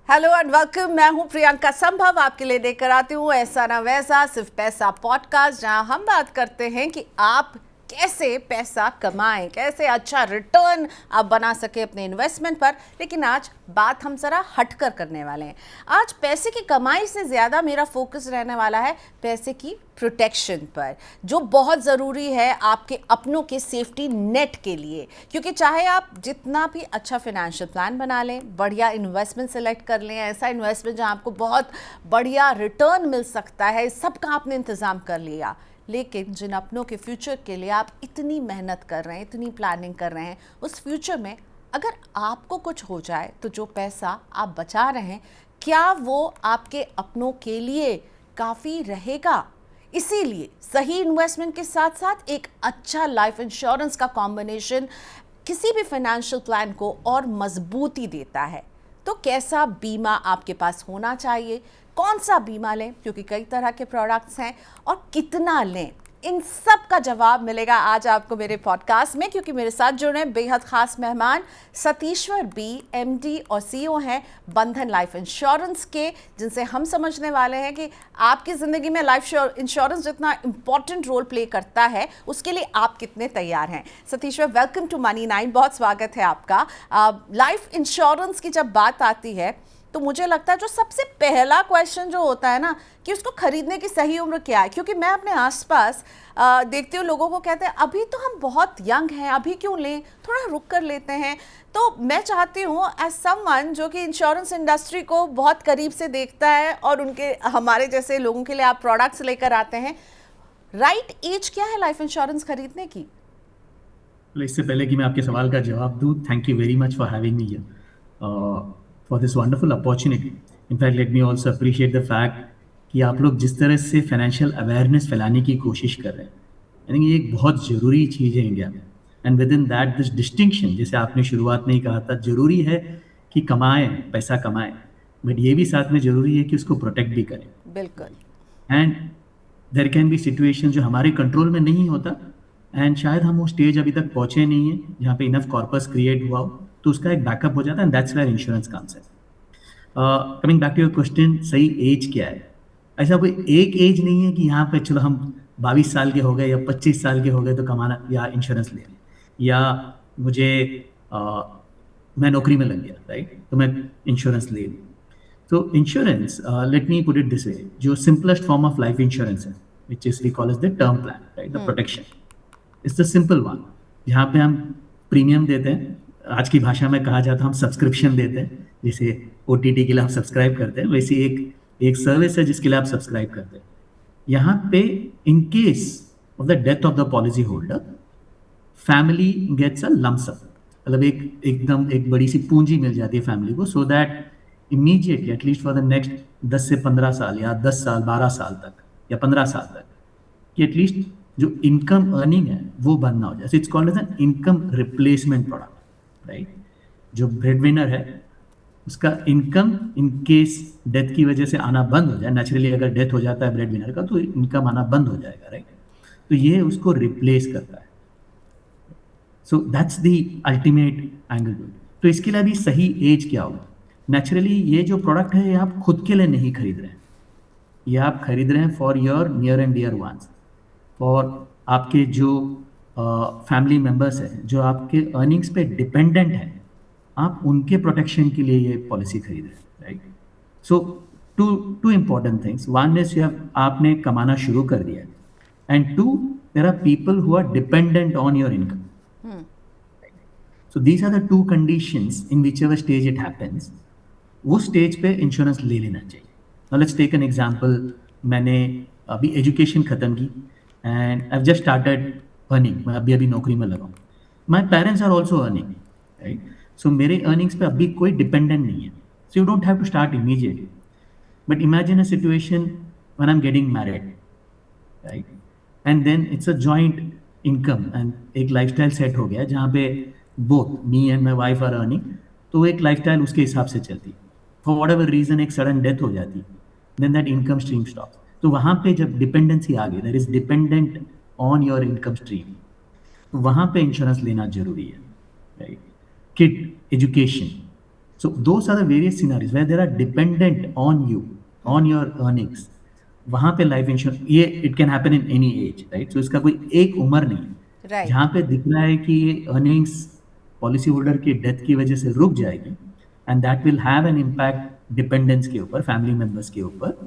Hello and welcome. मैं हूं प्रियंका संभव, आपके लिए लेकर आती हूं ऐसा ना वैसा सिर्फ पैसा पॉडकास्ट, जहां हम बात करते हैं कि आप कैसे पैसा कमाएं, कैसे अच्छा रिटर्न आप बना सके अपने इन्वेस्टमेंट पर। लेकिन आज बात हम जरा हटकर करने वाले हैं। आज पैसे की कमाई से ज़्यादा मेरा फोकस रहने वाला है पैसे की प्रोटेक्शन पर, जो बहुत ज़रूरी है आपके अपनों के सेफ्टी नेट के लिए। क्योंकि चाहे आप जितना भी अच्छा फाइनेंशियल प्लान बना लें, बढ़िया इन्वेस्टमेंट सेलेक्ट कर लें, ऐसा इन्वेस्टमेंट जहां आपको बहुत बढ़िया रिटर्न मिल सकता है, सबका आपने इंतज़ाम कर लिया, लेकिन जिन अपनों के फ्यूचर के लिए आप इतनी मेहनत कर रहे हैं, इतनी प्लानिंग कर रहे हैं, उस फ्यूचर में अगर आपको कुछ हो जाए तो जो पैसा आप बचा रहे हैं, क्या वो आपके अपनों के लिए काफ़ी रहेगा? इसीलिए सही इन्वेस्टमेंट के साथ साथ एक अच्छा लाइफ इंश्योरेंस का कॉम्बिनेशन किसी भी फाइनेंशियल प्लान को और मजबूती देता है। तो कैसा बीमा आपके पास होना चाहिए, कौन सा बीमा लें, क्योंकि कई तरह के प्रोडक्ट्स हैं, और कितना लें, इन सब का जवाब मिलेगा आज आपको मेरे पॉडकास्ट में। क्योंकि मेरे साथ जुड़े हैं बेहद खास मेहमान सतीश्वर बी, एमडी और सीईओ हैं बंधन लाइफ इंश्योरेंस के, जिनसे हम समझने वाले हैं कि आपकी ज़िंदगी में लाइफ इंश्योरेंस जितना इंपॉर्टेंट रोल प्ले करता है, उसके लिए आप कितने तैयार हैं। सतीश्वर, वेलकम टू मनी 9, बहुत स्वागत है आपका। लाइफ इंश्योरेंस की जब बात आती है तो मुझे लगता है जो सबसे पहला क्वेश्चन जो होता है ना, कि उसको खरीदने की सही उम्र क्या है। क्योंकि मैं अपने आसपास देखती हूँ, लोगों को कहते हैं अभी तो हम बहुत यंग हैं, अभी क्यों लें, थोड़ा रुक कर लेते हैं। तो मैं चाहती हूँ एज समवन जो कि इंश्योरेंस इंडस्ट्री को बहुत करीब से देखता है और उनके हमारे जैसे लोगों के लिए आप प्रोडक्ट्स लेकर आते हैं, राइट एज क्या है लाइफ इंश्योरेंस खरीदने की? इससे पहले कि मैं आपके सवाल का जवाब दूं, thank you very much for having me here for this wonderful opportunity. In fact let me also appreciate the fact कि आप लोग जिस तरह से फाइनेंशियल अवेयरनेस फैलाने की कोशिश कर रहे हैं, आई थिंक ये एक बहुत ज़रूरी चीज़ है इंडिया में। And with in that this distinction, जैसे आपने शुरुआत में ही कहा था, ज़रूरी है कि कमाएं, पैसा कमाएं, बट ये भी साथ में ज़रूरी है कि उसको प्रोटेक्ट भी करें। बिल्कुल। And there can be situation जो हमारे कंट्रोल में नहीं होता, एंड शायद हम वो स्टेज अभी तक पहुंचे नहीं है जहाँ पे इनफ कॉर्पस क्रिएट हुआ हो, तो उसका एक बैकअप हो जाता है। And that's where insurance comes in. Coming back to your question, सही एज क्या है? ऐसा कोई एक एज नहीं है कि यहाँ पे चलो हम 22 साल के हो गए या 25 साल के हो गए तो कमाना या इंश्योरेंस ले लें, या मुझे मैं नौकरी में लग गया, राइट, तो मैं इंश्योरेंस ले लूँ। So insurance, let me put it this way, जो simplest form of life insurance है, which is we call as the term plan, right, the protection. It's the simple one, जहाँ पे हम प्रीमियम देते हैं, आज की भाषा में कहा जाता है हम सब्सक्रिप्शन देते हैं, जैसे OTT के लिए आप सब्सक्राइब करते हैं, वैसे एक सर्विस है जिसके लिए आप सब्सक्राइब करते हैं। यहाँ पे in case of the death of the policy holder, family gets a lump sum, मतलब एकदम एक बड़ी सी पूंजी मिल जाती है फैमिली को, so that immediately at least for the next 10 से 15 साल या 10 साल 12 साल तक या 15 साल तक कि एटलीस्ट जो इनकम अर्निंग है वो बंद ना हो जाए। It's called as an income replacement product, right. जो ब्रेड विनर है उसका इनकम इन केस डेथ की वजह से आना बंद हो जाए, नेचुरली अगर डेथ हो जाता है ब्रेड विनर का तो इनकम आना बंद हो जाएगा, राइट। तो ये उसको रिप्लेस करता है। सो दैट्स द अल्टीमेट एंगल। तो इसके लिए अभी सही एज क्या होगा? नेचुरली ये जो प्रोडक्ट है ये आप खुद के लिए नहीं खरीद रहे हैं, ये आप खरीद रहे हैं for your near and dear ones, for आपके जो फैमिली मेम्बर्स हैं जो आपके अर्निंग्स पे डिपेंडेंट हैं, आप उनके प्रोटेक्शन के लिए ये पॉलिसी खरीद रहे हैं, right. So two important things, one is you have, आपने कमाना शुरू कर दिया, and two, there are people who are dependent on your income. So these are the two conditions in whichever stage it happens, वो stage पे insurance ले लेना चाहिए। Now let's take an example, मैंने अभी एजुकेशन ख़त्म की and I have just started earning, मैं अभी अभी नौकरी में लगा हूँ। My parents are also earning, right. So मेरे अर्निंग्स पे अभी कोई डिपेंडेंट नहीं है, so you don't have to start immediately. But imagine a situation when I am getting married, right, and then it's a joint income and एक lifestyle set हो गया जहाँ पे both me and my wife are earning, तो एक lifestyle उसके हिसाब से चलती। फॉर वट एवर रीजन एक सडन डेथ हो जाती, then that income stream stops. तो वहाँ पे जब डिपेंडेंसी आ गई, that is dependent on your income stream, तो वहाँ पे इंश्योरेंस लेना जरूरी है, right. Kid education, So those are the various scenarios where they are dependent on you, on your earnings. वहाँ पे लाइफ इंश्योरेंस, ये it can happen in any age, right? So इसका कोई एक उम्र नहीं है। राइट। जहाँ पे दिख रहा है कि ये अर्निंग्स पॉलिसी होल्डर की डेथ की वजह से रुक जाएगी, and that will have an impact dependents के ऊपर, फैमिली मेंबर्स के ऊपर,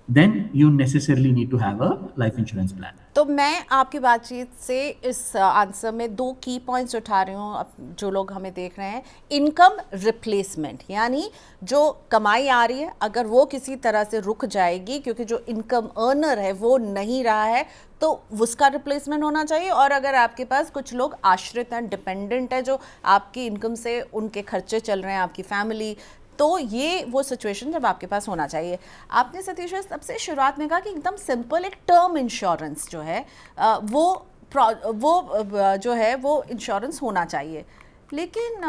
then you necessarily need to have a life insurance plan. तो मैं आपकी बातचीत से इस आंसर में दो की पॉइंट्स उठा रही हूँ, जो लोग हमें देख रहे हैं। इनकम रिप्लेसमेंट, यानी जो कमाई आ रही है अगर वो किसी तरह से रुक जाएगी क्योंकि जो इनकम अर्नर है वो नहीं रहा है, तो उसका रिप्लेसमेंट होना चाहिए। और अगर आपके पास कुछ लोग आश्रित हैं, डिपेंडेंट है, जो आपकी इनकम से उनके खर्चे चल रहे हैं, आपकी फैमिली, तो ये वो सिचुएशन जब आपके पास होना चाहिए। आपने सतीश सबसे शुरुआत में कहा कि एकदम सिंपल एक टर्म इंश्योरेंस जो है वो जो है वो इंश्योरेंस होना चाहिए। लेकिन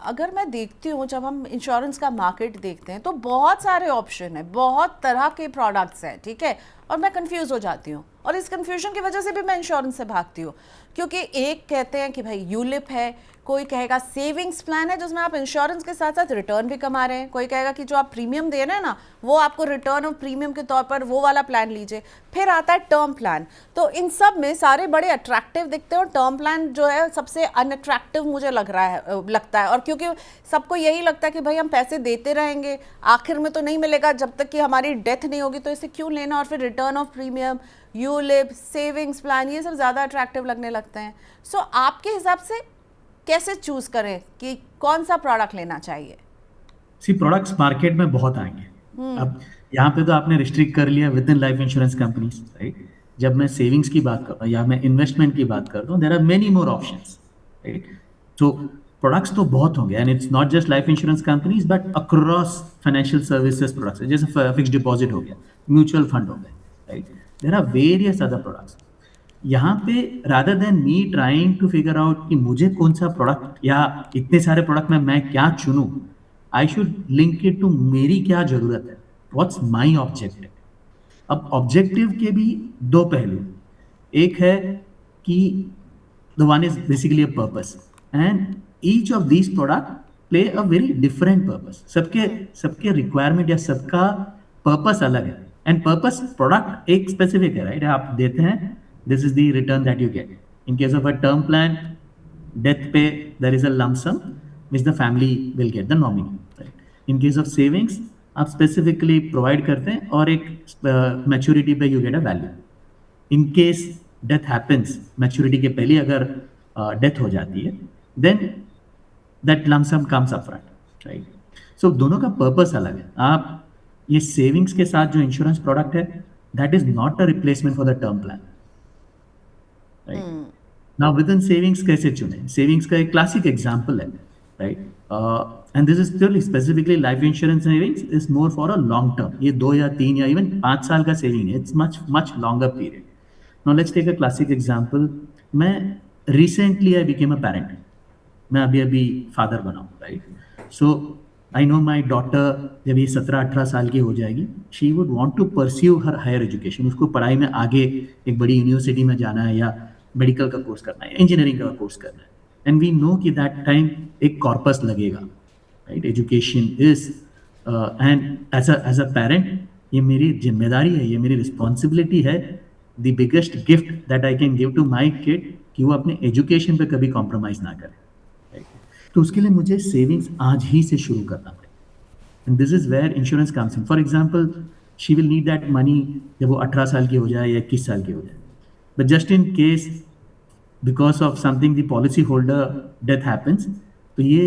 अगर मैं देखती हूँ, जब हम इंश्योरेंस का मार्केट देखते हैं तो बहुत सारे ऑप्शन है, बहुत तरह के प्रोडक्ट्स हैं, ठीक है, और मैं कंफ्यूज हो जाती हूँ। और इस कंफ्यूजन की वजह से भी मैं इंश्योरेंस से भागती हूँ, क्योंकि एक कहते हैं कि भाई यूलिप है, कोई कहेगा सेविंग्स प्लान है जिसमें आप इंश्योरेंस के साथ साथ रिटर्न भी कमा रहे हैं, कोई कहेगा कि जो आप प्रीमियम दे रहे हैं ना वो आपको रिटर्न ऑफ प्रीमियम के तौर पर वो वाला प्लान लीजिए। फिर आता है टर्म प्लान। तो इन सब में सारे बड़े अट्रैक्टिव दिखते हैं और टर्म प्लान जो है सबसे अनअट्रैक्टिव मुझे लगता है। और क्योंकि सबको यही लगता है कि भाई हम पैसे देते रहेंगे, आखिर में तो नहीं मिलेगा जब तक कि हमारी डेथ नहीं होगी, तो इसे क्यों लेना। और फिर return of premium, ULIP, savings plan, ये सब ज़्यादा अट्रैक्टिव लगने लगते हैं। सो आपके हिसाब से कैसे चूज करें कि कौन सा प्रोडक्ट लेना चाहिए? सी, प्रोडक्ट्स मार्केट में बहुत आएंगे। अब यहाँ पे तो आपने रिस्ट्रिक्ट कर लिया with in life insurance companies, right? जब मैं सेविंग्स की बात करता हूँ या मैं इन्वेस्टमेंट की बात करता हूँ, there are many more options, right? तो प्रोडक्ट्स तो बहुत होंगे, and it's not just life insurance companies but across financial services products, जैसे फिक्स डिपॉजिट हो गया, म्यूचुअल फंड हो गए, right? There are various other products. यहाँ पे rather than me trying to figure out कि मुझे कौन सा प्रोडक्ट या इतने सारे प्रोडक्ट में मैं क्या चुनूं, I should link it to मेरी क्या जरूरत है, व्हाट्स माई ऑब्जेक्टिव। अब ऑब्जेक्टिव के भी दो पहलू, एक है कि the one is basically a purpose, and each of these product play a very different purpose. सबके रिक्वायरमेंट या सबका पर्पस अलग है, एंड पर्पस प्रोडक्ट एक स्पेसिफिक है, राइट? आप देते हैं, this is the return that you get. In case of a term plan, death pay, there is a lump sum which the family will get, the nominee, right? In case of savings, आप specifically provide करते हैं और एक maturity पे you get a value. In case death happens, maturity के पहले अगर death हो जाती है, then that lump sum comes upfront, right? So दोनों का purpose अलग है। आप ये savings के साथ जो insurance product है, that is not a replacement for the term plan. Right? Now within savings कैसे चुने? Savings का एक classic example है, right? And this is purely specifically life insurance savings is more for a long term. ये 2 या 3 या even 5 साल का saving है. It's much longer period. Now let's take a classic example. मैं recently I became a parent. मैं अभी father बना हूँ, right? So I know my daughter जब ये 17-18 साल की हो जाएगी, she would want to pursue her higher education. उसको पढ़ाई में आगे एक बड़ी यूनिवर्सिटी में जाना है, या मेडिकल का कोर्स करना है, इंजीनियरिंग का कोर्स करना है, एंड वी नो कि दैट टाइम एक कॉर्पस लगेगा, right? Education is and as a parent ये मेरी जिम्मेदारी है, ये मेरी रिस्पॉन्सिबिलिटी है, the biggest gift that I can give to my kid कि वो अपने एजुकेशन पे कभी कॉम्प्रोमाइज ना करे, राइट? तो उसके लिए मुझे सेविंग्स आज ही से शुरू करना पड़ेगा, and this is where insurance comes in. For example, she will need that money जब वो 18 साल की हो जाए या 21 साल की हो जाए, but just in case because of something the policy holder death happens, तो ये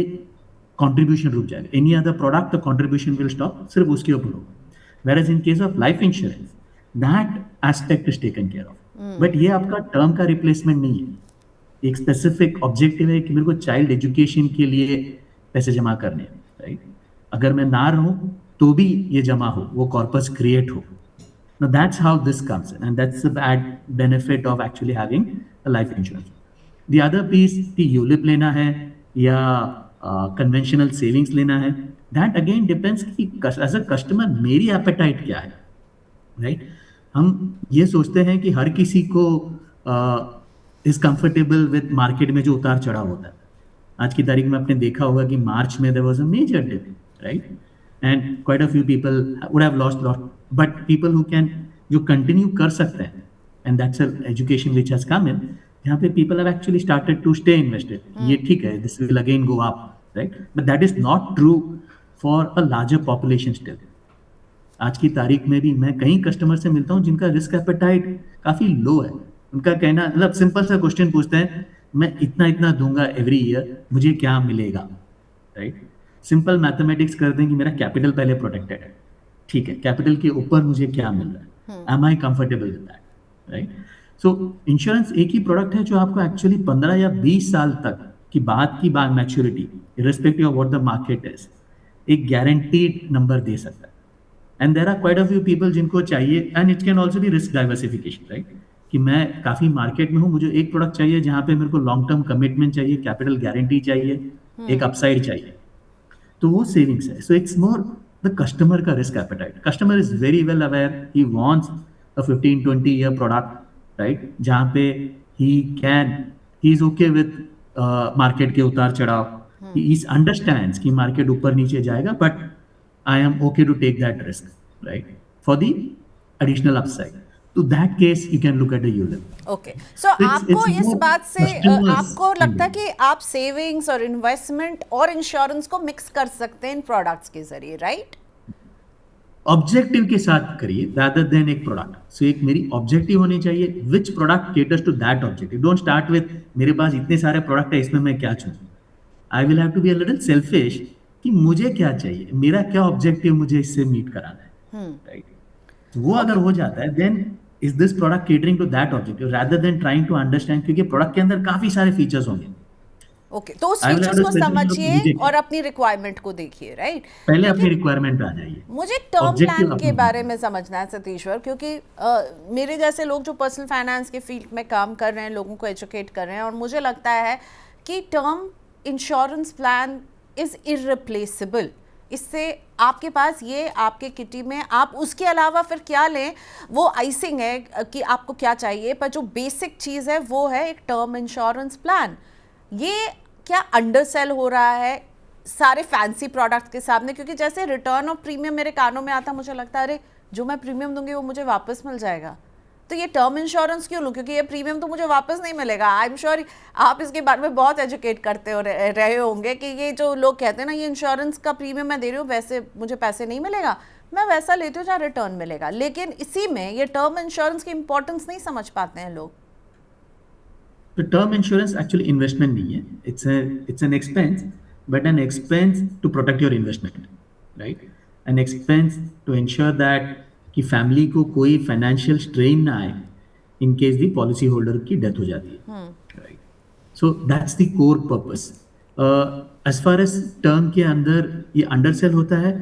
contribution रुक जाएगा। Any other product the contribution will stop, सिर्फ उसके ऊपर होगा। Whereas in case of life insurance, that aspect is taken care of. But ये आपका term का replacement नहीं है। एक specific objective है कि मेरे को child education के लिए पैसे जमा करने हैं, right? अगर मैं ना रहूँ तो भी ये जमा हो, वो corpus create हो। Now that's how this comes in, and that's the bad benefit of actually having a life insurance. The other piece, the ULIP लेना है या conventional savings लेना है, that again depends कि as a customer मेरी appetite क्या है, right? हम ये सोचते हैं कि हर किसी को is comfortable with market में जो उतार चढ़ाव होता है, आज की तारीख में आपने देखा होगा कि मार्च में there was a major dip, right, and quite a few people would have lost lot, but people who can, जो कंटिन्यू कर सकते हैं, and that's a education which has come in, यहाँ पे people have actually started to stay invested. ये ठीक है, this will again go up, right, but that is not true for a larger population still. आज की तारीख में भी मैं कई कस्टमर से मिलता हूँ जिनका रिस्क एपेटाइट काफी लो है. उनका कहना, मतलब सिंपल सा क्वेश्चन पूछते हैं, मैं इतना इतना दूंगा एवरी ईयर, मुझे क्या मिलेगा, राइट. सिंपल मैथमेटिक्स कर दें कि मेरा कैपिटल पहले प्रोटेक्टेड है, ठीक है, कैपिटल के ऊपर मुझे क्या मिल रहा है, am I comfortable with that, right. So insurance एक ही प्रोडक्ट है जो आपको एक्चुअली 15 या 20 साल तक की बाद maturity, irrespective of what the market is, एक गारंटीड नंबर दे सकता है. And there are quite a few people जिनको चाहिए, and it can also be risk diversification, right, कि मैं काफी मार्केट में हूँ, मुझे एक प्रोडक्ट चाहिए जहां पे मेरे को लॉन्ग टर्म कमिटमेंट चाहिए, कैपिटल गारंटी चाहिए, एक अपसाइड चाहिए, तो वो सेविंग्स है. So it's more the customer का risk appetite. Customer is very well aware, he wants a 15-20 year product, right, जहां पे he is okay with market के उतार चढ़ाव, ही अंडरस्टैंड्स कि मार्केट ऊपर नीचे जाएगा, but I am okay to take that risk, right, for the additional upside. To that case, you can look at a ULIP. Okay, so आपको it's इस more बात से customers आपको लगता है friendly. कि आप सेविंग्स और इन्वेस्टमेंट और इंश्योरेंस को मिक्स कर सकते हैं इन प्रोडक्ट्स के जरिए, राइट? ऑब्जेक्टिव के साथ करिए rather than एक प्रोडक्ट. सो एक मेरी ऑब्जेक्टिव होनी चाहिए, which product caters to that objective. Don't start with मेरे पास इतने सारे प्रोडक्ट है, इसमें मैं क्या चुनूं. I will have to be a little selfish कि मुझे क्या चाहिए, मेरा क्या ऑब्जेक्टिव मुझे इससे मीट कराना है, राइट. वो अगर हो जाता है, then is this product catering to that objective rather than trying to understand, क्योंकि प्रोडक्ट के अंदर काफी सारे फीचर्स होंगे. ओके, तो उस आई विल फीचर्स हैव को टू समझिए मुझे और अपनी रिक्वायरमेंट को देखिए, राइट. पहले अपनी लेकिन रिक्वायरमेंट पे आ जाइए, मुझे टर्म ऑब्जेक्टिव प्लान के अपना बारे में समझना है सतीश्वर, क्योंकि मेरे जैसे लोग जो पर्सनल फाइनेंस के फील्ड में काम कर रहे हैं, लोगों को एजुकेट कर रहे हैं, और मुझे लगता है कि term insurance plan is irreplaceable. इससे आपके पास ये आपके किटी में, आप उसके अलावा फिर क्या लें वो आइसिंग है कि आपको क्या चाहिए, पर जो बेसिक चीज़ है वो है एक टर्म इंश्योरेंस प्लान. ये क्या अंडरसेल हो रहा है सारे फैंसी प्रोडक्ट के सामने? क्योंकि जैसे रिटर्न ऑफ प्रीमियम मेरे कानों में आता, मुझे लगता है अरे जो मैं प्रीमियम दूंगी वो मुझे वापस मिल जाएगा, तो ये टर्म इंश्योरेंस क्यों लूँ, क्योंकि ये प्रीमियम तो मुझे वापस नहीं मिलेगा. आई एम श्योर आप इसके बारे में बहुत एजुकेट करते हो रहे होंगे कि ये जो लोग कहते हैं ना, ये इंश्योरेंस का प्रीमियम मैं दे रही हूँ, वैसे मुझे पैसे नहीं मिलेगा, मैं वैसा लेती हूँ जहाँ रिटर्न मिलेगा. लेकिन इसी में ये टर्म इंश्योरेंस की इंपॉर्टेंस नहीं समझ पाते हैं लोग. तो टर्म इंश्योरेंस एक्चुअली इन्वेस्टमेंट नहीं है, it's an expense, but an expense to protect your investment, right. An expense to insure that कि फैमिली को कोई फाइनेंशियल स्ट्रेन ना आए in case the policy holder की डेथ हो जाती है, right. So that's the core purpose. As far as term के अंदर ये अंडरसेल होता है,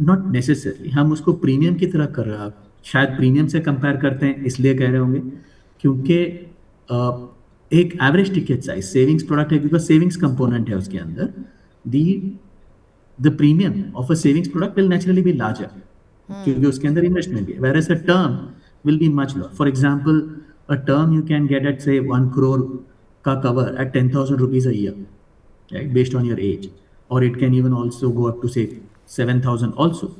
नॉट नेसेसरली. हम उसको प्रीमियम की तरह कर रहे हैं, शायद प्रीमियम से कंपेयर करते हैं इसलिए कह रहे होंगे, क्योंकि एक average ticket size savings product है, बिकॉज सेविंग्स कंपोनेंट है उसके अंदर, the premium of a savings product will naturally be larger, क्योंकि उसके अंदर इन्वेस्टमेंट भी है, whereas a term will be much lower. For example, a term you can get at say 1 crore का cover at 10,000 rupees a year, right, based on your age, or it can even also go up to say 7,000 also.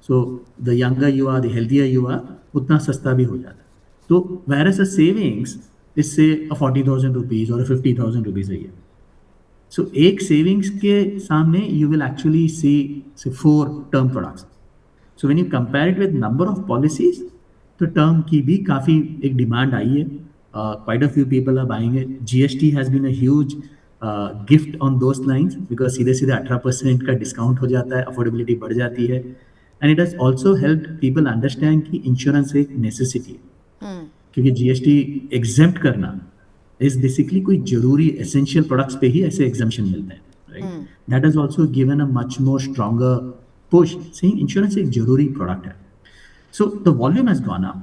So the younger you are, the healthier you are, उतना सस्ता भी हो जाता है. तो whereas a savings is say a 40,000 rupees or a 50,000 rupees a year. So एक savings के सामने you will actually see say 4 term products. So when you compare it with number of policies, तो टर्म की भी काफ़ी एक demand आई है. Quite a few people are buying it. GST has been a huge gift on those lines, because सीधे सीधे 18% का discount हो जाता है, अफोर्डेबिलिटी बढ़ जाती है, and it has also help people understand कि इंश्योरेंस एक नेसेसिटी है, क्योंकि GST एग्जेम्प्ट करना इज बेसिकली कोई जरूरी एसेंशियल प्रोडक्ट्स पे ही ऐसे एग्जम्पशन मिलते हैं, right. That has also given a much more stronger push, saying insurance एक जरूरी प्रोडक्ट है. So the volume has gone up.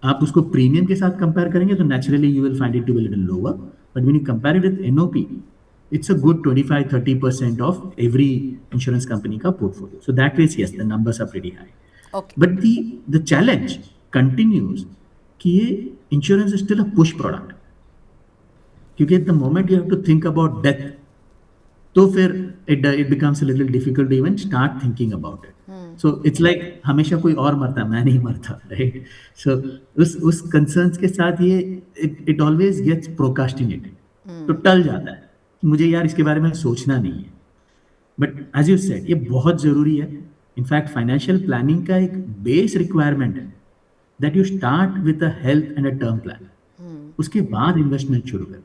आप उसको प्रीमियम के साथ कंपेयर करेंगे तो naturally you will find it to be little lower, but when you compare it with NOP, it's a good 25-30% of every insurance company का portfolio. So that way, yes, the numbers are pretty high. Okay. But the challenge continues कि ये insurance is still a push product. क्योंकि the moment you have to think about death, तो फिर it becomes a little difficult to even start thinking about it. So it's like हमेशा कोई और मरता है, मैं नहीं मरता, राइट? सो उस कंसर्न्स के साथ ये इट ऑलवेज गेट्स प्रोकास्टिनेटेड, तो टल जाता है. मुझे यार इसके बारे में सोचना नहीं है. बट एज यू सेड, ये बहुत जरूरी है. इनफैक्ट फाइनेंशियल प्लानिंग का एक बेस रिक्वायरमेंट है that you start with a health and a term plan. उसके बाद इन्वेस्टमेंट शुरू करें.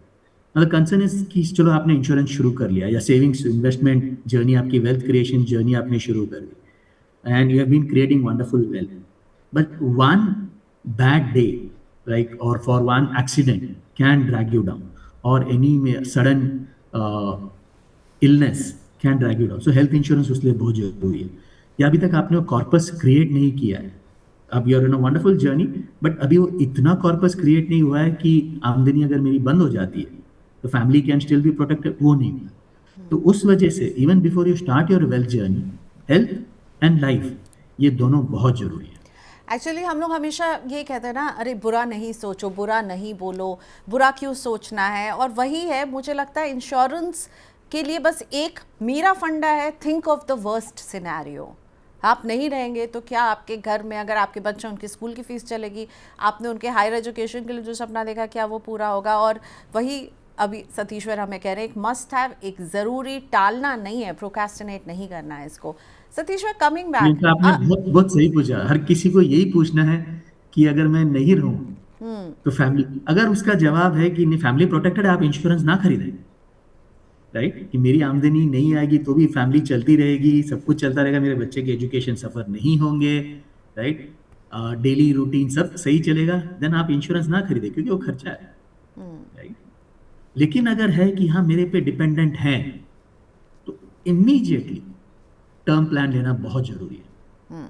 मतलब कंसर्न इज कि चलो आपने इंश्योरेंस शुरू कर लिया, या सेविंग्स इन्वेस्टमेंट जर्नी, आपकी वेल्थ क्रिएशन जर्नी आपने शुरू कर दी, and you have been creating wonderful wealth. But one bad day, like, or for one accident can drag you down, or any sudden illness can drag you down. So health insurance उसलिए बहुत जरूरी है. या अभी तक आपने वो corpus create नहीं किया है, अब you are in a wonderful journey, but अभी वो इतना कॉर्पस क्रिएट नहीं हुआ है कि आमदनी अगर मेरी बंद हो जाती है तो family can still be protected, वो नहीं हुआ. तो उस वजह से even before you start your wealth journey, health and life, ये दोनों बहुत जरूरी है. एक्चुअली हम लोग हमेशा ये कहते हैं ना, अरे बुरा नहीं सोचो, बुरा नहीं बोलो, बुरा क्यों सोचना है. और वही है, मुझे लगता है इंश्योरेंस के लिए बस एक मेरा फंडा है, think of the worst scenario. आप नहीं रहेंगे तो क्या आपके घर में, अगर आपके बच्चे, उनकी स्कूल की फ़ीस चलेगी, आपने उनके हायर एजुकेशन के लिए जो सपना देखा, क्या वो पूरा होगा. और वही अभी सतीश्वर हमें कह रहे हैं, एक मस्ट हैव, एक ज़रूरी, टालना नहीं है, प्रोक्रेस्टिनेट नहीं करना है इसको. सतीश्वर, कमिंग बैक, आपने बहुत बहुत सही पूछा. हर किसी को यही पूछना है कि अगर मैं नहीं रहूं तो फैमिली, अगर उसका जवाब है कि नहीं, फैमिली प्रोटेक्टेड है, आप इंश्योरेंस ना खरीदें, राइट? कि मेरी आमदनी नहीं आएगी तो भी फैमिली चलती रहेगी, सब कुछ चलता रहेगा, मेरे बच्चे के एजुकेशन सफर नहीं होंगे, राइट? डेली रूटीन सब सही चलेगा, देन आप इंश्योरेंस ना खरीदें, क्योंकि वो खर्चा है, राइट? लेकिन अगर है कि हाँ मेरे पे डिपेंडेंट है, तो इमीडिएटली टर्म प्लान लेना बहुत जरूरी है.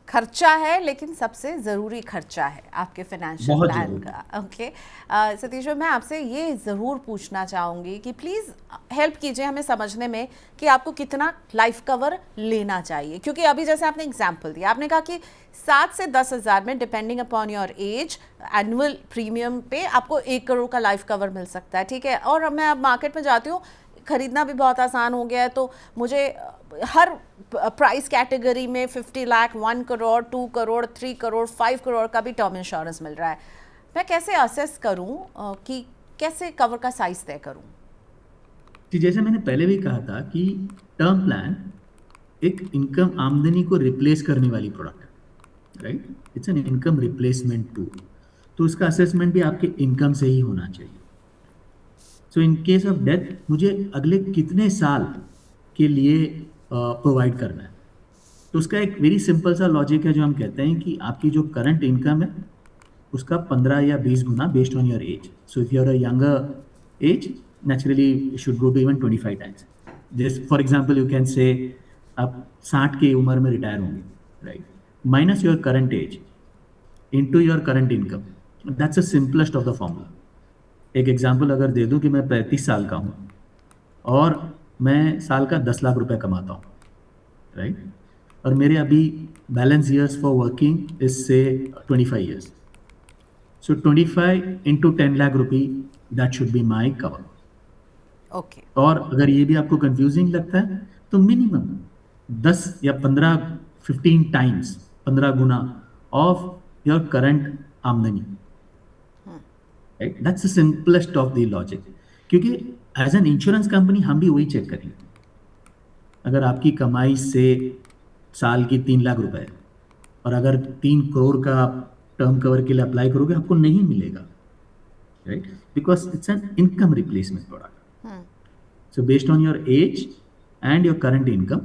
खर्चा है, लेकिन सबसे ज़रूरी खर्चा है आपके फाइनेंशियल प्लान का. ओके सतीश्वर, मैं आपसे ये ज़रूर पूछना चाहूँगी कि प्लीज़ हेल्प कीजिए हमें समझने में कि आपको कितना लाइफ कवर लेना चाहिए. क्योंकि अभी जैसे आपने एग्जांपल दिया, आपने कहा कि 7 से 10 हज़ार में, depending upon your age, annual premium पे आपको 1 करोड़ का लाइफ कवर मिल सकता है, ठीक है. और मैं अब मार्केट में जाती हूँ, ख़रीदना भी बहुत आसान हो गया है, तो मुझे हर प्राइस कैटेगरी में 50 लाख, 1 करोड़, 2 करोड़, 3 करोड़, 5 करोड़ का भी टर्म इंश्योरेंस मिल रहा है. मैं कैसे असेस करूं कि कैसे कवर का साइज तय करूं? जैसे मैंने पहले भी कहा था कि टर्म प्लान एक इनकम, आमदनी को रिप्लेस करने वाली प्रोडक्ट है, right? It's an income replacement tool. तो उसका असेसमेंट भी आपके इनकम से ही होना चाहिए. सो इन केस ऑफ डेथ, मुझे अगले कितने साल के लिए प्रोवाइड करना है. तो उसका एक वेरी सिंपल सा लॉजिक है, जो हम कहते हैं कि आपकी जो करंट इनकम है उसका 15 या 20 गुना based on your age. So if you are a younger age, naturally should go to even 25 times. Just for example you can say आप 60 की उम्र में रिटायर होंगे, right? Minus your current age into your current income. That's the simplest of the formula. एक example अगर दे दूं कि मैं 35 साल का हूं और मैं साल का 10 लाख रुपए कमाता हूं, राइट? और मेरे अभी balance years for working is से 25 years. So 25 into 10 lakh rupee, that should be my cover. Okay. और अगर ये भी आपको कंफ्यूजिंग लगता है तो मिनिमम 10 या 15 times, 15 Guna of your current आमदनी. That's the simplest of the logic. क्योंकि एज एन इंश्योरेंस कंपनी हम भी वही चेक करेंगे. अगर आपकी कमाई से साल की 3 लाख रुपए और अगर 3 करोड़ का आप टर्म कवर के लिए अप्लाई करोगे, आपको नहीं मिलेगा, right? Because it's an income replacement product. So based on your as and your current income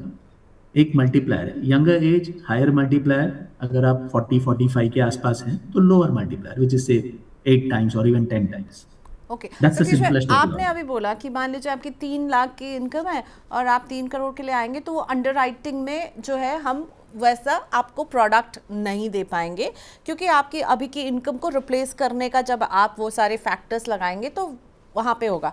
एक मल्टीप्लायर है. यंगर एज हायर मल्टीप्लायर, अगर आप 40-45 के आसपास हैं तो लोअर मल्टीप्लायर, विच इज से 8 टाइम्स और इवन 10 टाइम्स. ओके. सतीश, आपने अभी बोला कि मान लीजिए आपकी 3 लाख की इनकम है और आप 3 करोड़ के लिए आएंगे, तो वो अंडरराइटिंग में जो है हम वैसा आपको प्रोडक्ट नहीं दे पाएंगे, क्योंकि आपकी अभी की इनकम को रिप्लेस करने का जब आप वो सारे फैक्टर्स लगाएंगे तो वहाँ पे होगा.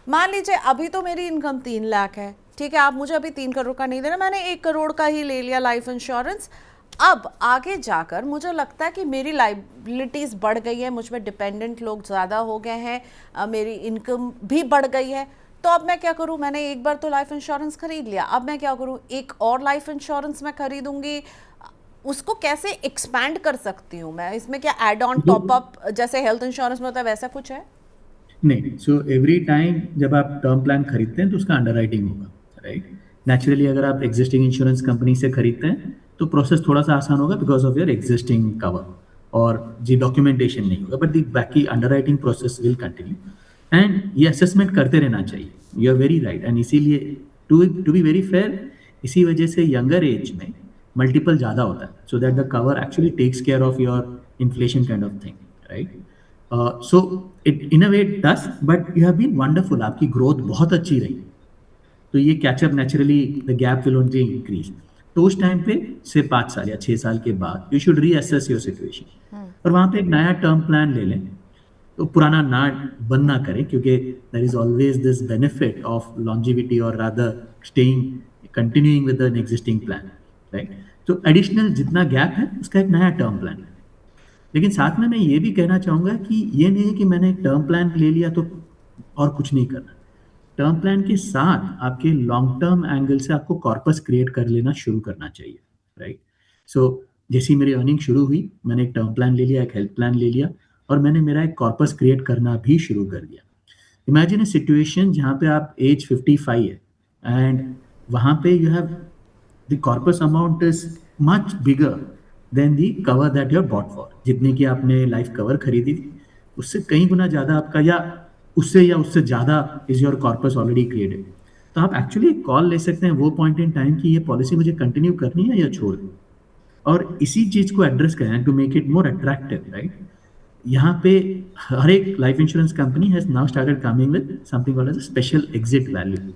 मान लीजिए अभी तो मेरी इनकम 3 लाख है, ठीक है, आप मुझे अभी 3 करोड़ का नहीं देना, मैंने 1 करोड़ का ही ले लिया लाइफ इंश्योरेंस. अब आगे जाकर मुझे लगता है कि मेरी लाइबिलिटीज़ बढ़ गई है, मुझ पे डिपेंडेंट लोग ज़्यादा हो गए हैं, मेरी इनकम भी बढ़ गई है, तो अब मैं क्या करूं? मैंने एक बार तो लाइफ इंश्योरेंस खरीद लिया, अब मैं क्या करूं? एक और लाइफ इंश्योरेंस मैं खरीदूंगी, उसको कैसे एक्सपैंड कर सकती हूँ मैं? इसमें क्या एड ऑन वो टॉप अप जैसे हेल्थ इंश्योरेंस में होता है वैसा कुछ है? नहीं, सो एवरी टाइम जब आप टर्म प्लान खरीदते हैं तो उसका अंडरराइटिंग होगा, राइट? नेचुरली अगर आप एग्जिस्टिंग इंश्योरेंस कंपनी से खरीदते हैं तो प्रोसेस थोड़ा सा आसान होगा because of your existing cover, और जी डॉक्यूमेंटेशन नहीं होगा, बट दी बाकी underwriting process will continue and ये असेसमेंट करते रहना चाहिए। You are very right, and इसीलिए टू बी वेरी फेयर, इसी वजह से यंगर एज में मल्टीपल ज़्यादा होता है, so that the cover actually takes care of your inflation kind of thing, right? So it in a way it does, but you have been wonderful, आपकी growth बहुत अच्छी रही, तो ये catch up naturally the gap will only increase. तो उस time पे से 5 साल या 6 साल के बाद you should reassess your situation, और वहाँ पे एक नया टर्म प्लान ले लें, तो पुराना ना बंद ना करें, क्योंकि there is always this benefit of longevity और rather staying continuing with an existing plan, right? तो एडिशनल जितना गैप है उसका एक नया टर्म प्लान है। लेकिन साथ में मैं ये भी कहना चाहूँगा कि ये नहीं है कि मैंने एक टर्म प्लान ले लिया तो और कुछ नहीं करना। टर्म प्लान के साथ आपके लॉन्ग टर्म एंगल से आपको कॉर्पस क्रिएट कर लेना शुरू करना चाहिए, राइट? सो जैसे ही मेरी अर्निंग शुरू हुई, मैंने एक टर्म प्लान ले लिया, एक हेल्थ प्लान ले लिया, और मैंने मेरा एक कॉर्पस क्रिएट करना भी शुरू कर दिया। इमेजिन अ सिचुएशन जहाँ पे आप एज 55 है एंड वहाँ पे you have the corpus amount is much bigger than the cover that you bought for. जितने की आपने लाइफ कवर खरीदी थी उससे कई गुना ज़्यादा आपका, या उससे ज़्यादा is your corpus already created. तो आप एक्चुअली एक कॉल ले सकते हैं वो पॉइंट इन टाइम की ये पॉलिसी मुझे कंटिन्यू करनी है या छोड़ दूँ, और इसी चीज़ को एड्रेस करें to make it more attractive, right? यहाँ पे हर एक life insurance company has now started coming with something called as special exit value.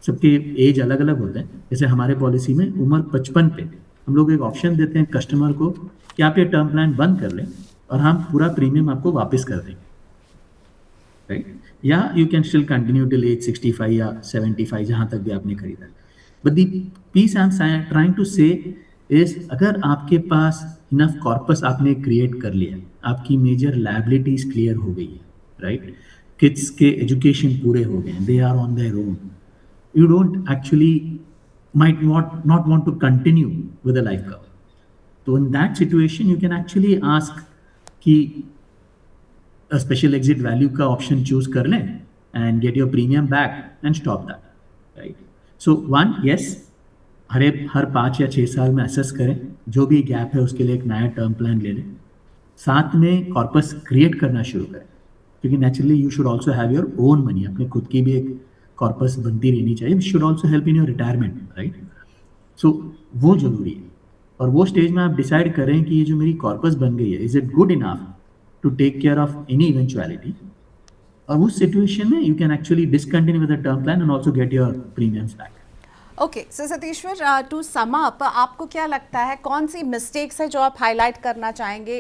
सबके एज अलग अलग होते हैं, जैसे हमारे पॉलिसी में उम्र 55 पे हम लोग एक ऑप्शन देते हैं कस्टमर को कि आप ये टर्म प्लान बंद कर लें और हम पूरा प्रीमियम आपको वापस कर देंगे, राइट? या you can still continue till age 65 या 75 जहाँ तक भी आपने खरीदा। But the piece I am trying to say is, अगर आपके पास इनफ कॉर्पस आपने क्रिएट कर लिया, आपकी मेजर लायबिलिटीज क्लियर हो गई है, राइट? किड्स के एजुकेशन पूरे हो गए, they are on their own, you don't actually might not want to continue with a life cover. So in that situation you can actually ask कि a special exit value का option choose कर लें and get your premium back and stop that, right? So one, yes, हर 5 या 6 साल में assess करें, जो भी गैप है उसके लिए एक नया टर्म प्लान ले लें, साथ में कॉर्पस क्रिएट करना शुरू करें, क्योंकि naturally you should also have your own money, अपने खुद की भी एक कॉर्पस बनती रहनी चाहिए, which should also help in your retirement, right? So वो जरूरी है, और वो स्टेज में आप डिसाइड करें कि ये जो मेरी कॉर्पस बन गई है, is it good enough to take care of any eventuality, और उस सिचुएशन में you can actually discontinue with the term plan and also get your premiums back. Okay, so Satishwar, to sum up, आपको क्या लगता है कौन सी मिस्टेक्स है जो आप हाईलाइट करना चाहेंगे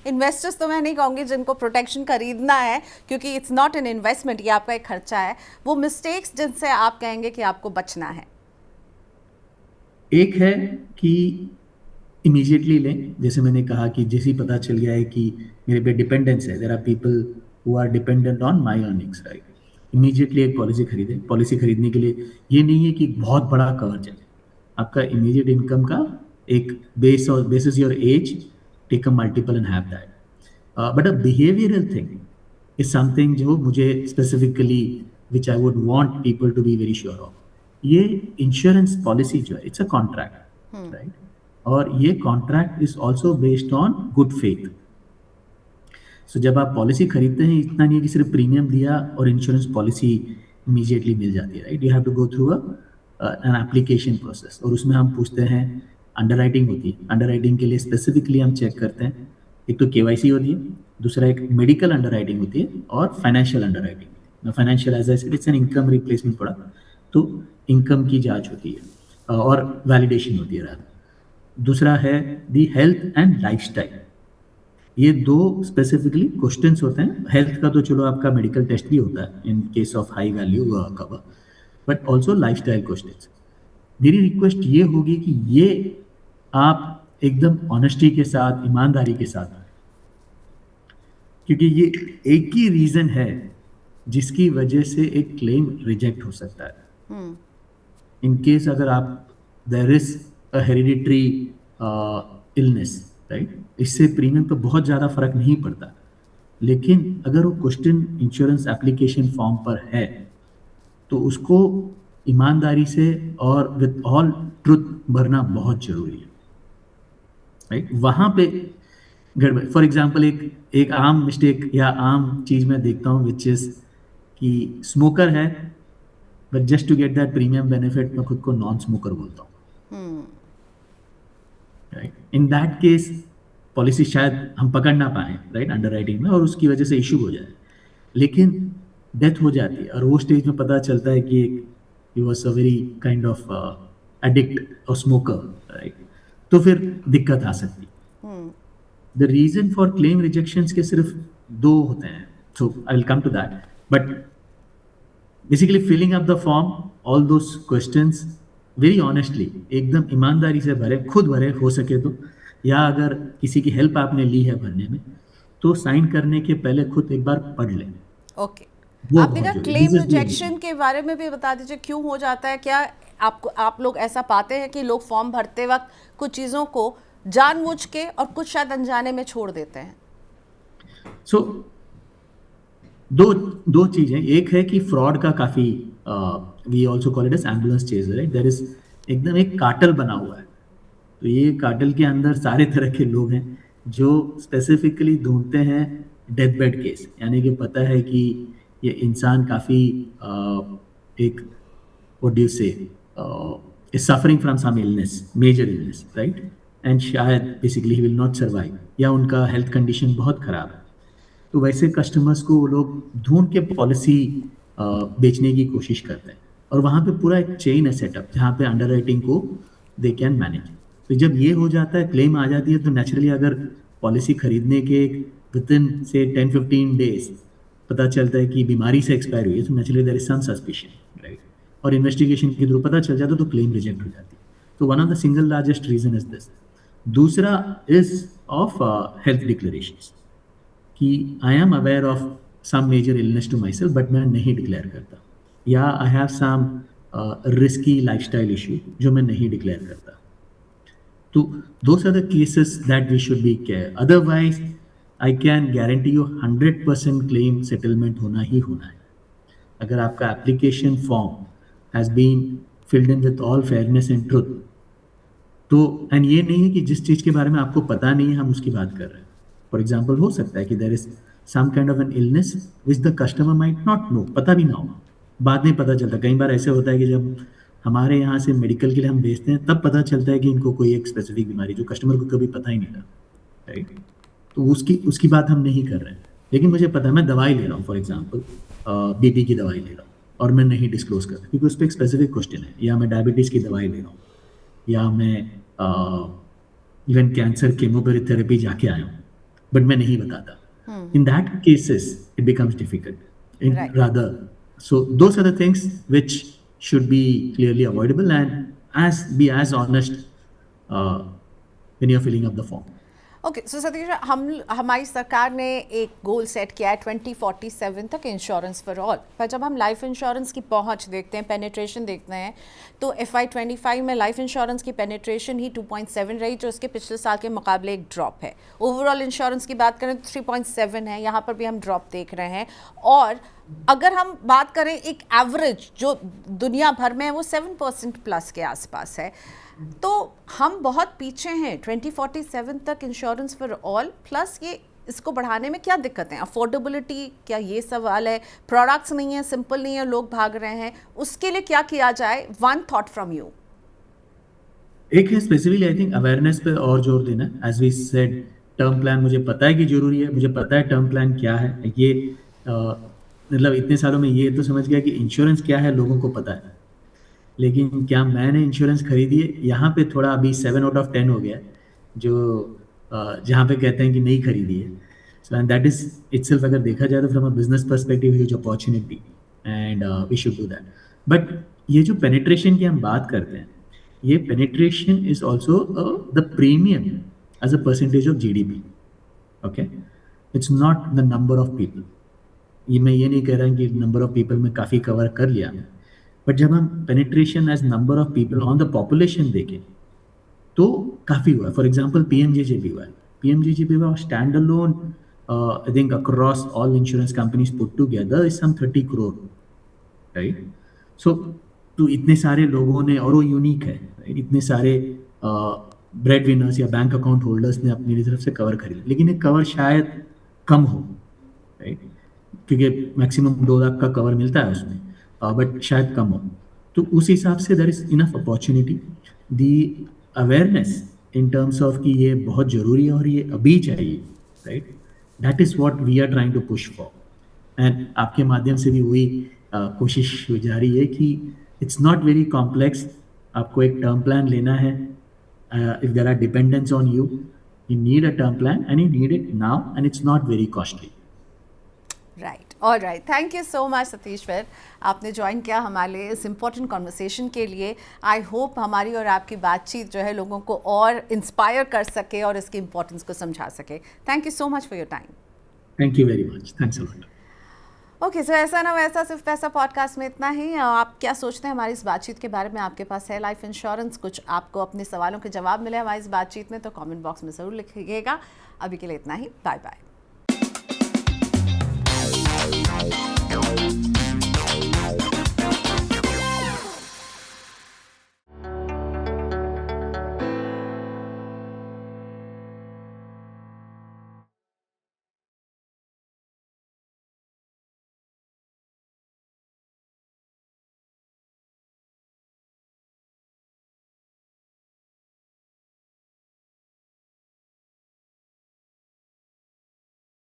इन्वेस्टर्स तो मैं नहीं कहूँगी जिनको प्रोटेक्शन खरीदना है, क्योंकि इट्स नॉट एन इन्वेस्टमेंट, ये आपका एक खर्चा है, वो मिस्टेक्स जिनसे आप कहेंगे कि आपको बचना है? एक है कि इमीडिएटली लें, जैसे मैंने कहा कि जैसे ही पता चल गया है कि मेरे पे डिपेंडेंस है, there are people who are dependent on my earnings, right? Immediately एक पॉलिसी खरीदें। पॉलिसी खरीदने के लिए ये नहीं है कि बहुत बड़ा कवर चाहिए, आपका इमीडिएट इनकम का एक basis your age, take a multiple and have that. But a behavioral thing is something जो मुझे specifically which I would want people to be very sure of. ये insurance policy जो है, it's a contract, right? और ये contract is also based on good faith. So जब आप policy खरीदते हैं, इतना नहीं है कि सिर्फ प्रीमियम दिया और इंश्योरेंस पॉलिसी इमीडिएटली मिल जाती है, right? You have to go through an application process, और उसमें हम पूछते हैं, अंडरराइटिंग होती है। अंडरराइटिंग के लिए स्पेसिफिकली हम चेक करते हैं, एक तो केवाईसी होती है, दूसरा एक मेडिकल अंडरराइटिंग होती है, और financial underwriting. Financial as I said it's an income replacement product, तो इनकम की जांच होती है और वैलिडेशन होती है। दूसरा है दी हेल्थ एंड लाइफस्टाइल। ये दो स्पेसिफिकली क्वेश्चंस होते हैं। हेल्थ का तो चलो आपका मेडिकल टेस्ट भी होता है इन case of high value cover, but also lifestyle questions. मेरी रिक्वेस्ट ये होगी कि ये आप एकदम ऑनेस्टी के साथ, ईमानदारी के साथ, क्योंकि ये एक ही रीजन है जिसकी वजह से एक क्लेम रिजेक्ट हो सकता है। इन केस अगर आप there is a hereditary illness, right, इससे प्रीमियम पे बहुत ज़्यादा फर्क नहीं पड़ता। लेकिन अगर वो क्वेश्चन इंश्योरेंस एप्लीकेशन फॉर्म पर है तो उसको ईमानदारी से और विद ऑल ट्रुथ भरना बहुत जरूरी है, राइट। वहाँ पे गड़बड़, फॉर एग्जांपल एक आम मिस्टेक या आम चीज़ मैं देखता हूँ विच इज़ कि स्मोकर है but just to get that premium benefit मैं खुद को नॉन स्मोकर बोलता हूँ, right. In that case policy शायद हम पकड़ ना पाए, राइट, अंडर राइटिंग में, और उसकी वजह से इशू हो जाए। लेकिन डेथ हो जाती है और वो स्टेज में पता चलता है कि he was a very kind of addict और स्मोकर, राइट, तो फिर दिक्कत आ सकती है। The reason for claim rejections के सिर्फ दो होते हैं, so I will come to that, but basically filling up the form, all those questions very honestly, एकदम ईमानदारी से भरे, खुद भरे हो सके तो, या अगर किसी की हेल्प आपने ली है भरने में तो साइन करने के पहले खुद एक बार पढ़ लें। ओके, वो आपने बहुत कहा जरूरी, claim this is the rejection के बारे में भी बता दीजिए, क्यों हो जाता है? क्या आप लोग ऐसा पाते हैं कि लोग फॉर्म भरते वक्त कुछ चीज़ों को जानबूझ के और कुछ शायद अनजाने में छोड़ देते हैं? सो दो दो चीजें, एक है कि फ्रॉड का काफी, we also call it as ambulance chaser, right, there is एकदम एक कार्टेल बना हुआ है। तो ये कार्टेल के अंदर सारे तरह के लोग हैं जो स्पेसिफिकली ढूंढते हैं डेथ बेड केस, यानी कि पता है कि ये इंसान काफी एक, व्हाट डू यू से, is suffering from some illness, major illness, right, and शायद basically he will not survive, या उनका हेल्थ कंडीशन बहुत खराब है। तो वैसे कस्टमर्स को वो लोग ढूंढ के पॉलिसी बेचने की कोशिश करते हैं, और वहाँ पे पूरा एक चेन है सेटअप जहाँ पे अंडर राइटिंग को दे कैन मैनेज। तो जब ये हो जाता है, क्लेम आ जाती है, तो नेचुरली अगर पॉलिसी खरीदने के विद इन से 10-15 डेज पता चलता है कि बीमारी से एक्सपायर हुई है, तो naturally there is some suspicion, right, और इन्वेस्टिगेशन के थ्रू पता चल जाता है तो क्लेम रिजेक्ट हो जाती है। तो one of the single largest reason is this. दूसरा इज ऑफ हेल्थ डिक्लेरेशंस, कि I am aware of some major illness to myself but मैं नहीं डिक्लेयर करता, या I have some risky lifestyle issue जो मैं नहीं डिक्लेयर करता। तो those are the cases that we should be care, otherwise I can guarantee you 100% claim settlement होना ही होना है। अगर आपका application form has been filled in with all fairness and truth, तो एंड ये नहीं है कि जिस चीज़ के बारे में आपको पता नहीं है हम उसकी बात कर रहे हैं। फॉर एग्जाम्पल हो सकता है कि there is some kind of an illness which the customer might not know, पता भी ना हो, बाद में पता चलता। कई बार ऐसे होता है कि जब हमारे यहाँ से मेडिकल के लिए हम भेजते हैं तब पता चलता है कि इनको कोई एक स्पेसिफिक बीमारी जो कस्टमर को कभी पता ही नहीं था, राइट, तो उसकी बात हम नहीं कर रहे हैं। लेकिन मुझे पता है मैं दवाई ले रहा हूँ, फॉर एग्जाम्पल बीपी की दवाई ले रहा हूँ, और मैं नहीं डिस्क्लोज करता क्योंकि उस पर एक स्पेसिफिक क्वेश्चन है, या मैं डायबिटीज़ की दवाई ले रहा हूँ, या मैं इवन कैंसर केमोथेरेपी जाके आया हूँ, बट मैं नहीं बताता। In that cases, it becomes difficult. Right. Rather, so those are the things which should be clearly avoidable, and be as honest when you're filling up the form. Okay, so Satish, हमारी सरकार ने एक goal set किया है 2047 तक insurance for all, पर जब हम लाइफ इंश्योरेंस की पहुंच देखते हैं, पेनिट्रेशन देखते हैं, तो FY25 में लाइफ इंश्योरेंस की पेनिट्रेशन ही 2.7 रही, जो उसके पिछले साल के मुकाबले एक ड्रॉप है। ओवरऑल इंश्योरेंस की बात करें तो 3.7 है, यहाँ पर भी हम ड्रॉप देख रहे हैं। और अगर हम बात करें एक एवरेज जो दुनिया भर में है वो 7% प्लस के आसपास है, तो हम बहुत पीछे हैं 2047 तक इंश्योरेंस फॉर ऑल। प्लस ये इसको बढ़ाने में क्या दिक्कत है? अफोर्डेबिलिटी, क्या ये सवाल है? प्रोडक्ट्स नहीं है, सिंपल नहीं है, लोग भाग रहे हैं, उसके लिए क्या किया जाए? One thought from you. एक है स्पेसिफिकली आई थिंक अवेयरनेस पे और जोर देना। As we said, term plan मुझे पता है कि जरूरी है, मुझे पता है टर्म प्लान क्या है, ये मतलब इतने सालों में ये तो समझ गया कि इंश्योरेंस क्या है लोगों को पता है, लेकिन क्या मैंने इंश्योरेंस खरीदी है, यहाँ पे थोड़ा अभी 7 आउट ऑफ 10 हो गया है, जो जहाँ पे कहते हैं कि नहीं खरीदी है। So and that is itself, अगर देखा जाए तो from a business perspective huge opportunity, and we should do that. But ये जो पेनिट्रेशन की हम बात करते हैं, ये penetration is also the premium as a percentage of GDP. Okay, it's not the number of people. मैं ये नहीं कह रहा कि नंबर ऑफ पीपल में काफ़ी कवर कर लिया मैं, बट जब हम penetration as number of people on the population देखें तो काफ़ी हुआ है. फॉर एग्जाम्पल PMJJB हुआ है. PMJJB हुआ stand alone, I think across all insurance companies put together is some 30 crore, right. So तो इतने सारे लोगों ने, और वो यूनिक है, right? इतने सारे ब्रेड विनर्स या बैंक अकाउंट होल्डर्स ने अपनी तरफ से कवर खरीदा, लेकिन ये कवर शायद कम हो, राइट, क्योंकि मैक्सिमम 2 लाख का कवर मिलता है उसमें, बट शायद कम हो. तो उस हिसाब से there is enough opportunity. The awareness in terms of कि ये बहुत ज़रूरी है और ये अभी चाहिए, right, that is what we are trying to push for. And आपके माध्यम से भी वही कोशिश जारी है कि इट्स नॉट वेरी कॉम्प्लेक्स. आपको एक टर्म प्लान लेना है. If there are dependents on you, you need a term plan and you need it now, and it's not very costly. Right, all right, thank you so much Satishwar, आपने join किया हमारे इस important conversation के लिए. I hope हमारी और आपकी बातचीत जो है लोगों को और इंस्पायर कर सके और इसकी इम्पोर्टेंस को समझा सके. Thank you so much for your time. Thank you very much. Thanks a lot. Okay, so ऐसा ना वैसा सिर्फ पैसा पॉडकास्ट में इतना ही. आप क्या सोचते हैं हमारी इस बातचीत के बारे में? आपके पास है लाइफ इंश्योरेंस, कुछ आपको अपने सवालों के जवाब मिले हमारी इस बातचीत में, तो कमेंट बॉक्स में ज़रूर लिखिएगा. अभी के लिए इतना ही. Bye bye.